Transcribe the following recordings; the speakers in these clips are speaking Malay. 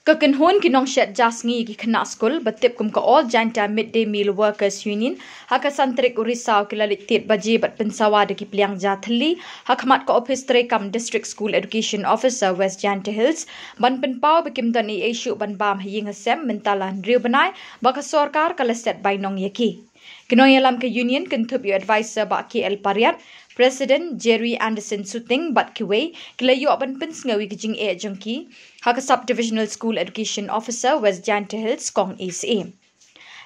Kekenhon kinong syat jasngi ki kena skul batip kum ka all janta midday meal workers union haka santrik urisau kilalit tit baji bat pensawa de ki pliang jathli hakmat ka office trekam district school education officer west janta hills ban penpau bekim dan issue ban bam hing asem mentalan riu banai baka sorkar kalaset bainong yaki kinoy alam ke union kentup yu advisor ba ki el pariat President Jerry Anderson Suting bat kiway kilayo ban pensngawi kijing e jongki haka subdivisional school education officer West Janta Hills kong ECA.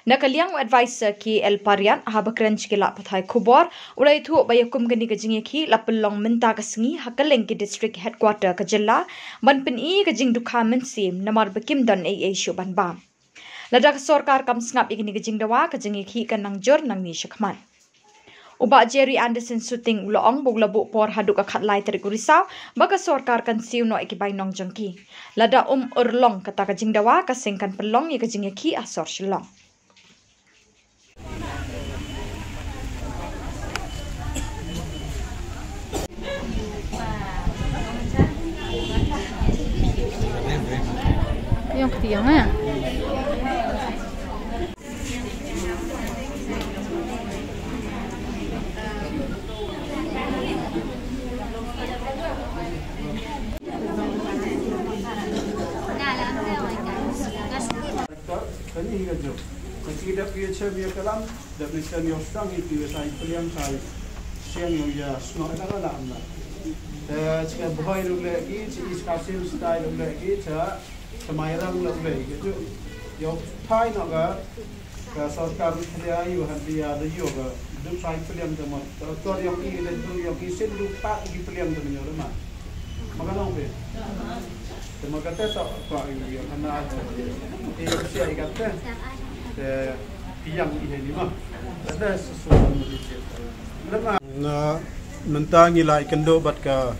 Nakaliang advisor ki El Parian habakran chikila pathai kubor ulai thu bayakum gani kijing ki lapelong menta kasngi hakaleng ki district headquarter kajilla ban pen I kijing dukha mensim namar bekim don e issue ban bam. Ladak sorkar kam snap igini kijing dawa kijing ki kanang jor nang ni shakman. Ubak Jerry Anderson Suting loong buglabu por haduk akat lai terik urisau baka sorkar kan siu no ikibay nong jengki. Lada urlong kata kajing dawa kasingkan pelong ya kajing ki asor shilong. Yung ketiang ya. Kani higa jo. Kasi da future biya kalam da mission yo strong itu sai pilihan sai siang yo ya sno na la amna. Jika boy lu lagi ci iskasil style lu lagi cha samairang lu lagi gitu. Yo thai no ga sarkar khliya yu hadiya da yo ga du sai pilihan da mo. Tor yo ki da du yo ki sin lu pa ki pilihan da yo ma. Magalong be. Maganda sa pag-ibig na siya ikata iyang ihenima ada sesuatu na mentangi la ikendo bat ka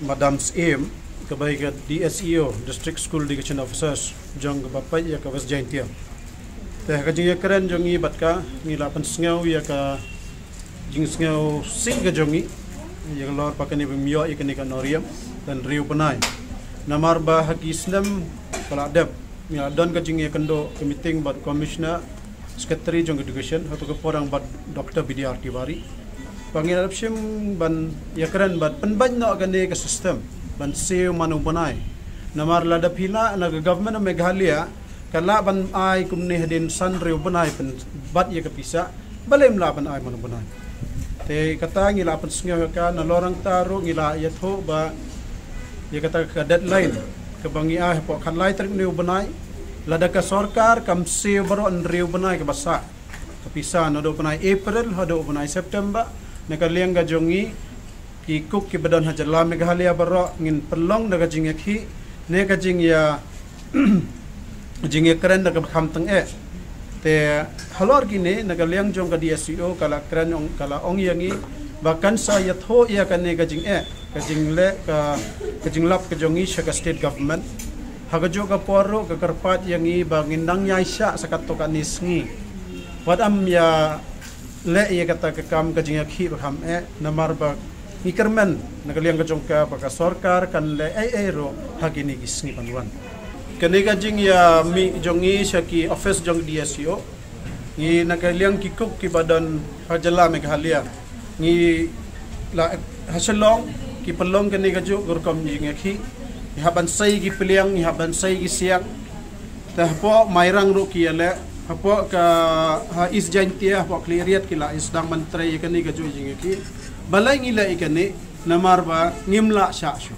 Madam's aim kabaiga DSEO District School Education Officers jong bapai ya ka West Jaintia teh ka jing keren jong I bat ka ngila pan sngau ya ka jing sngau sing ka jongi ya lor pakani bimyo ikani ka noriam dan riu panai namar bah kisnam paladap ya don ka jing kendo meeting bat commissioner secretary jong education hatu ke porang bat Dr. BDR Tiwari pangirap sim ban ya keren bat penban no gane ka system ban seu manu banai namar ladap hila na government of Meghalaya kala ban ai kumne hadin san riu banai pen bat ya kapisa balem la ban ai manu banai te kata ngila pen sngaw ka na lorang taro ngila ya tho ba ya kata ke deadline ke bangi ah po kan lai trik niu banai lada ka sorkar kam siu baro riu banai ke basa kapisa no do banai April hado banai September neka liang ga jongi ki kuk ki badan hajala Meghalaya baro ngin pelong daga jing ki ne ka jing ya jing keren daga kham tang e te halor gini neka liang jong ka DSEO kala keren ong kala ong yangi bahkan saya tho ya kan ne ka jing e kajing le kajing lap kajongi sa state government hagajo ka poro ka karpat yang I bangindang nya isya sakat to kanisngi wadam ya le ya kata ka kam kajing akhi baham namar ba ikermen nagaliang kajong ka baka sorkar kan le ro hagini gisngi panwan kani kajing ya mi jongi sa ki office jong DSEO ni nagaliang kikuk ki badan hajala Meghalaya ni la haselong ki pelong kani kaju gurkom jing ki haban sai ki peliang haban sai ki siang tah po mairang ru ki ale hapo ka ha is jantia po cleariat ki la is dang mantre kani kaju jing ki balai ngila ikani namar ba ngimla sha shu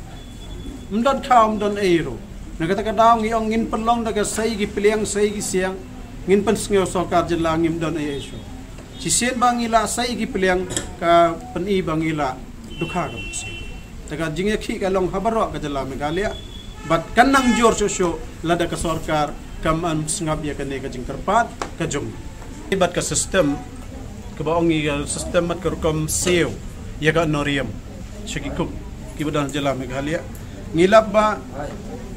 mdon kham don eiro nagata ka daw ngiong ngin pelong daga sai ki peliang sai ki siang ngin pan sngew sokar jela ngim don e shu sisien bangila sai ki peliang ka peni bangila dukha ka daga jinge ki kalong habaro ka jala Meghalaya bat kanang jor sosyo lada ka sorkar kam an sngab ya kane ka jingkarpat ka jong bat ka system ka baongi system mat ka kom seo ya ka noriam shiki kuk ki badan jala Meghalaya ngilap ba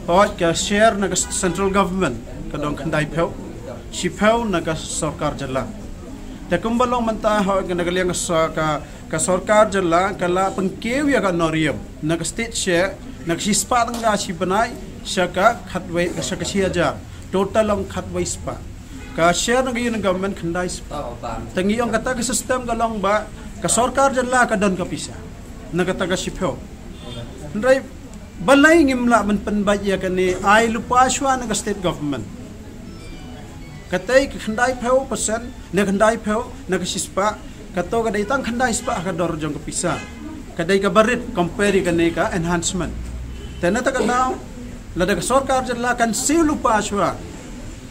pawat ka share na ka central government ka dong khandai pheu shipeu na ka sorkar jala ta kumbalong manta ha ka nagaliang sa ka ka sarkar jalla kala pengkew ya ka norium nak state share nak sispa tangga si benai syaka khatwai syaka siaja total long khatwai spa ka share nak yun government khandai spa tangi ong kata ka system galong ba ka sarkar jalla ka don ka pisa nak kata ka sipho ndai balai ngimla man penbaj ya kani ai lupa shwa nak state government katai khandai pheu persen nak khandai pheu nak sispa kato kadai tang khandai spa ka dor jong kapisa kadai ka barit compare kane ka enhancement tenata ka now lada ka sarkar jalla kan se lupa shwa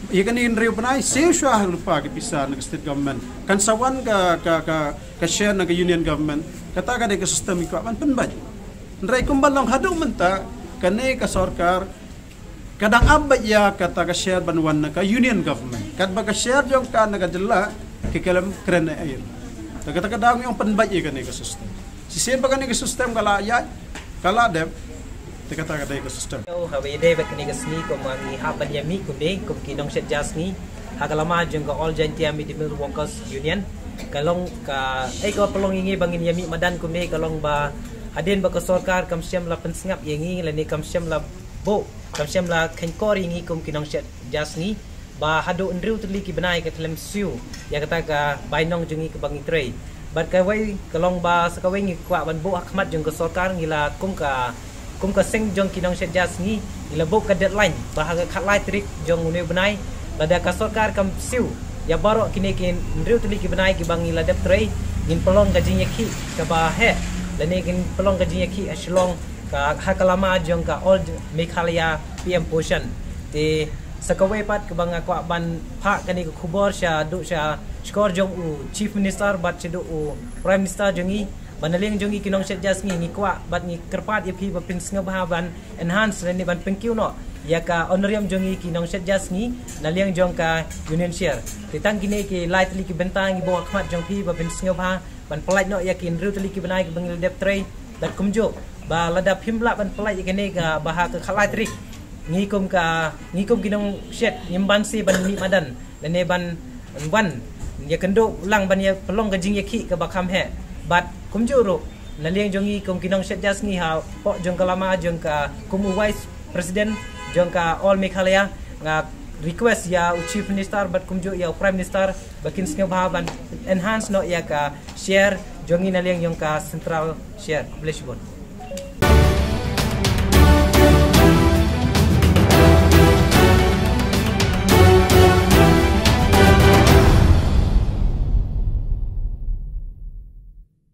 ikani inriu panai se shwa lupa ka pisa na state government kan sawan ka share na ka union government kata kadai ka system ko man penbaj ndrai kumbalong hadu menta kane ka sarkar kadang abad ya kata ka share banwan na ka union government kat ba ka share jong ka na ka jalla ke kalam kren air kata kadang yung penbaj kan ka system sisen ba kan ka system kala ya kala dem kata kadai ka system hawe de ba kan ka sni ko mangi haban yami ko be ko kinong shet jasni hagalama jong ka all jantia middle workers union kalong ka ko pelong ingi bangin yami madan ko be kalong ba adin ba ka sarkar kam syam la pensngap yengi lani kam syam la bo kam syam la khankor yengi kum kinong shet jasni ba hadu ndriu tli ki banai ka thlem siu ya kata ka bainong jungi ka bangi trade bat ka wai kalong ba sa ka wai ngi kwa ban bo akhmat jong ka sarkar ngila kum ka sing jong kinong shet jasni ila bo ka deadline ba ha ka khatlai trik jong une banai lada ka sarkar kam siu ya baro kini kin ndriu tli ki banai ki bangi la dep trade ngin pelong ka jinya ki ka ba he lani kin pelong ka jinya ki ashlong ka hakalama jong ka old Meghalaya PM portion ti sakawai pat ke banga kwa ban pak kani ko khubor sha du sha skor jong u chief minister bat chedu u prime minister jongi banaling jongi kinong shet jas ngi kwa bat ngi kerpat yapi ba pin snga ba ban enhance ni ban pengkiu no ya ka honorarium jongi kinong shet jas ngi naliang jong ka union share titang kini ki light li ki bentang ibo akhmat jong pi ba pin snga ba ban pelai no yakin ru tli ki banai ki bangil dep tray dat kumjo ba lada phimla ban pelai kini ka ba ka khalai trik ngikum kinong shet nyimban si ban mi madan lane ban wan ya kendo ulang ban ya pelong ka jing yaki ka bakam he bat kumjuro naliang jongi kum kinong shet jas ngi ha po jong kalama jong ka kum vice president jong ka all Meghalaya nga request ya chief minister bat kumjo ya prime minister bakin snga ban enhance no ya ka share jongi naliang jong ka central share blessbon